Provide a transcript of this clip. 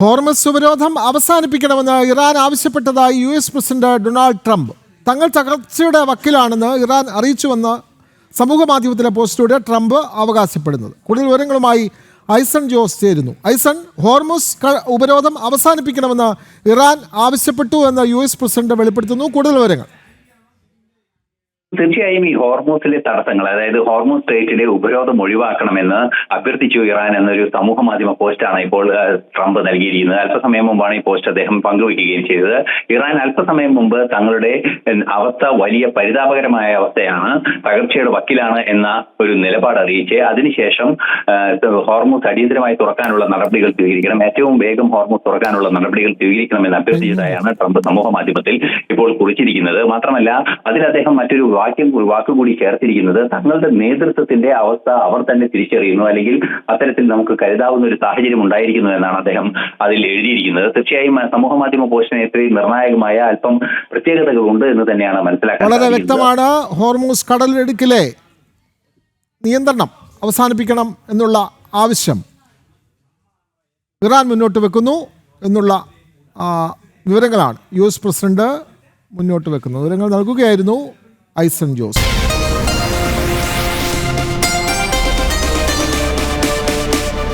Hormuz ഉപരോധം അവസാനിപ്പിക്കണമെന്ന് Iran ആവശ്യപ്പെട്ടതായി US പ്രസിഡന്റ് ഡൊണാൾഡ് ട്രംപ്. തങ്ങൾ തകർച്ചയുടെ വക്കിലാണെന്ന് ഇറാൻ അറിയിച്ചുവെന്ന് സമൂഹ മാധ്യമത്തിലെ പോസ്റ്റിലൂടെ ട്രംപ് അവകാശപ്പെടുന്നത്. കൂടുതൽ വിവരങ്ങളുമായി ഐസൺ ജോസ് ചേരുന്നു. ഐസൺ, ഹോർമുസ് ഉപരോധം അവസാനിപ്പിക്കണമെന്ന് ഇറാൻ ആവശ്യപ്പെട്ടു എന്ന് US പ്രസിഡന്റ് വെളിപ്പെടുത്തുന്നു. കൂടുതൽ വിവരങ്ങൾ. തീർച്ചയായും ഈ ഹോർമൂസിലെ തടസ്സങ്ങൾ, അതായത് ഹോർമൂസ് സ്ട്രേറ്റിലെ ഉപരോധം ഒഴിവാക്കണമെന്ന് അഭ്യർത്ഥിച്ചു ഇറാൻ എന്നൊരു സമൂഹ മാധ്യമ പോസ്റ്റാണ് ഇപ്പോൾ ട്രംപ് നൽകിയിരിക്കുന്നത്. അല്പസമയം മുമ്പാണ് ഈ പോസ്റ്റ് അദ്ദേഹം പങ്കുവയ്ക്കുകയും ചെയ്തത്. ഇറാൻ അല്പസമയം മുമ്പ് തങ്ങളുടെ അവസ്ഥ വലിയ പരിതാപകരമായ അവസ്ഥയാണ്, തകർച്ചയുടെ വക്കിലാണ് എന്ന ഒരു നിലപാട് അറിയിച്ച് അതിനുശേഷം ഹോർമൂസ് അടിയന്തരമായി തുറക്കാനുള്ള നടപടികൾ സ്വീകരിക്കണം, ഏറ്റവും വേഗം ഹോർമൂസ് തുറക്കാനുള്ള നടപടികൾ സ്വീകരിക്കണമെന്ന് അഭ്യർത്ഥിച്ചതായാണ് ട്രംപ് സമൂഹ മാധ്യമത്തിൽ ഇപ്പോൾ കുറിച്ചിരിക്കുന്നത്. മാത്രമല്ല, അതിൽ അദ്ദേഹം മറ്റൊരു വാക്കുകൂടി ചേർത്തിരിക്കുന്നത് തങ്ങളുടെ നേതൃത്വത്തിന്റെ അവസ്ഥ അവർ തന്നെ തിരിച്ചറിയുന്നു, അല്ലെങ്കിൽ അത്തരത്തിൽ നമുക്ക് കരുതാവുന്ന ഒരു സാഹചര്യം ഉണ്ടായിരിക്കുന്നു എന്നാണ് അദ്ദേഹം അതിൽ എഴുതിയിരിക്കുന്നത്. തീർച്ചയായും സമൂഹ മാധ്യമ പോസ്റ്റിന് ഇത്രയും നിർണായകമായ അല്പം പ്രത്യേകതകളുണ്ട് എന്ന് തന്നെയാണ് മനസ്സിലാക്കുന്നത്. വളരെ വ്യക്തമാണ്. ഹോർമൂസ് കടലിടുക്കിലെ നിയന്ത്രണം അവസാനിപ്പിക്കണം എന്നുള്ള ആവശ്യം ഇറാൻ മുന്നോട്ട് വെക്കുന്നു എന്നുള്ള വിവരങ്ങളാണ് US പ്രസിഡന്റ് മുന്നോട്ട് വെക്കുന്നത്. വിവരങ്ങൾ നൽകുകയായിരുന്നു ഐസൺ ജോസ്.